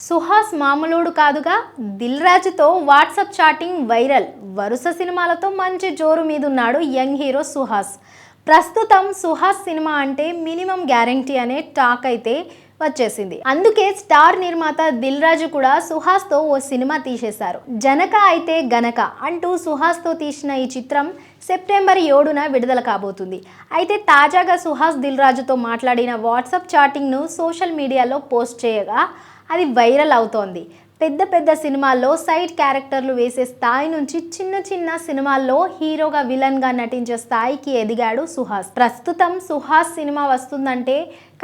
సుహాస్ మామూలుడు కాదుగా. దిల్ రాజుతో WhatsApp chatting viral. వరుస సినిమాలతో మంచి జోరు మీదున్నాడు యంగ్ హీరో సుహాస్. ప్రస్తుతం సుహాస్ సినిమా అంటే మినిమం గ్యారంటీ అనే టాక్ అయితే వచ్చేసింది. అందుకే స్టార్ నిర్మాత దిల్ రాజు కూడా సుహాస్తో ఓ సినిమా తీసేశారు. జనక అయితే గనక అంటూ సుహాస్తో తీసిన ఈ చిత్రం సెప్టెంబర్ 7న విడుదల కాబోతుంది. అయితే తాజాగా సుహాస్ దిల్ రాజుతో మాట్లాడిన వాట్సాప్ చాటింగ్ను సోషల్ మీడియాలో పోస్ట్ చేయగా అది వైరల్ అవుతోంది. పెద్ద పెద్ద సినిమాల్లో సైడ్ క్యారెక్టర్లు వేసే స్థాయి నుంచి చిన్న చిన్న సినిమాల్లో హీరోగా విలన్గా నటించే స్థాయికి ఎదిగాడు సుహాస్. ప్రస్తుతం సుహాస్ సినిమా వస్తుందంటే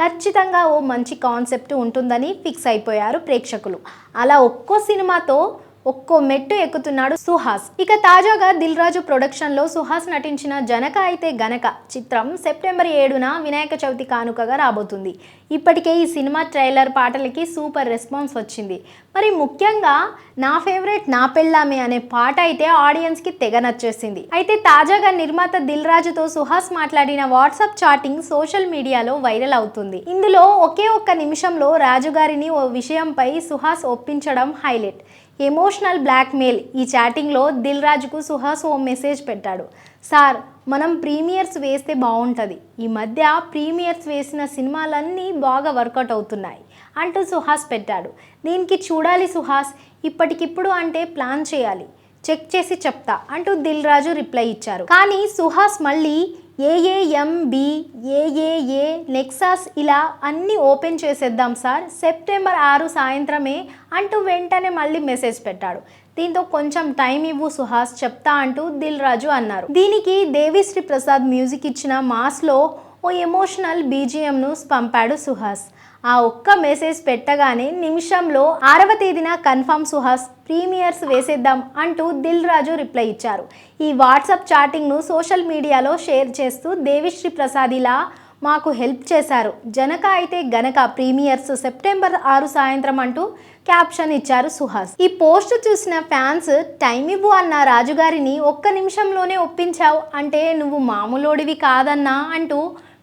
ఖచ్చితంగా ఓ మంచి కాన్సెప్ట్ ఉంటుందని ఫిక్స్ అయిపోయారు ప్రేక్షకులు. అలా ఒక్కో సినిమాతో ఒక్కో మెట్టు ఎక్కుతున్నాడు సుహాస్. ఇక తాజాగా దిల్ రాజు ప్రొడక్షన్లో సుహాస్ నటించిన జనక అయితే గనక చిత్రం సెప్టెంబర్ 7న వినాయక చవితి కానుకగా రాబోతుంది. ఇప్పటికే ఈ సినిమా ట్రైలర్ పాటలకి సూపర్ రెస్పాన్స్ వచ్చింది. మరి ముఖ్యంగా నా ఫేవరెట్ నా పెళ్ళామే అనే పాట అయితే ఆడియన్స్కి తెగ నచ్చేసింది. అయితే తాజాగా నిర్మాత దిల్ రాజుతో సుహాస్ మాట్లాడిన వాట్సాప్ చాటింగ్ సోషల్ మీడియాలో వైరల్ అవుతుంది. ఇందులో ఒకే ఒక్క నిమిషంలో రాజుగారిని ఓ విషయంపై సుహాస్ ఒప్పించడం హైలైట్. Emotional blackmail. ఈ చాటింగ్లో దిల్ రాజుకు సుహాస్ ఓ మెసేజ్ పెట్టాడు. సార్, మనం ప్రీమియర్స్ వేస్తే బాగుంటుంది. ఈ మధ్య ప్రీమియర్స్ వేసిన సినిమాలన్నీ బాగా వర్కౌట్ అవుతున్నాయి అంటూ సుహాస్ పెట్టాడు. దీనికి చూడాలి సుహాస్, ఇప్పటికిప్పుడు అంటే ప్లాన్ చేయాలి, చెక్ చేసి చెప్తా అంటూ దిల్ రాజు రిప్లై ఇచ్చారు. కానీ సుహాస్ మళ్ళీ ఏఏఎంబి, ఏఏఏ, నెక్సాస్ ఇలా అన్నీ ఓపెన్ చేసేద్దాం సార్, సెప్టెంబర్ 6 సాయంత్రమే అంటూ వెంటనే మళ్ళీ మెసేజ్ పెట్టాడు. దీంతో కొంచెం టైం ఇవ్వు సుహాస్, చెప్తా అంటూ దిల్ రాజు అన్నారు. దీనికి దేవిశ్రీ ప్రసాద్ మ్యూజిక్ ఇచ్చిన మాస్లో ఓ ఎమోషనల్ బీజిఎంను పంపాడు సుహాస్. ఆ ఒక్క మెసేజ్ పెట్టగానే నిమిషంలో 6వ తేదీన కన్ఫర్మ్ సుహాస్, ప్రీమియర్స్ వేసేద్దాం అంటూ దిల్ రాజు రిప్లై ఇచ్చారు. ఈ వాట్సాప్ చాటింగ్ను సోషల్ మీడియాలో షేర్ చేస్తూ దేవిశ్రీ ప్రసాద్ ఇలా మాకు హెల్ప్ చేశారు. జనక అయితే గనక ప్రీమియర్స్ సెప్టెంబర్ 6 సాయంత్రం అంటూ క్యాప్షన్ ఇచ్చారు సుహాస్. ఈ పోస్ట్ చూసిన ఫ్యాన్స్ టైం ఇవ్వు అన్న రాజుగారిని ఒక్క నిమిషంలోనే ఒప్పించావు అంటే నువ్వు మామూలోడివి కాదన్నా అంటూ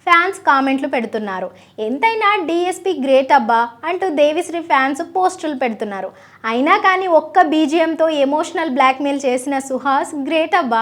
ఫ్యాన్స్ కామెంట్లు పెడుతున్నారు. ఎంతైనా డిఎస్పి గ్రేట్ అబ్బా అంటూ దేవిశ్రీ ఫ్యాన్స్ పోస్టులు పెడుతున్నారు. అయినా కానీ ఒక్క బీజిఎంతో ఎమోషనల్ బ్లాక్మెయిల్ చేసిన సుహాస్ గ్రేట్ అబ్బా.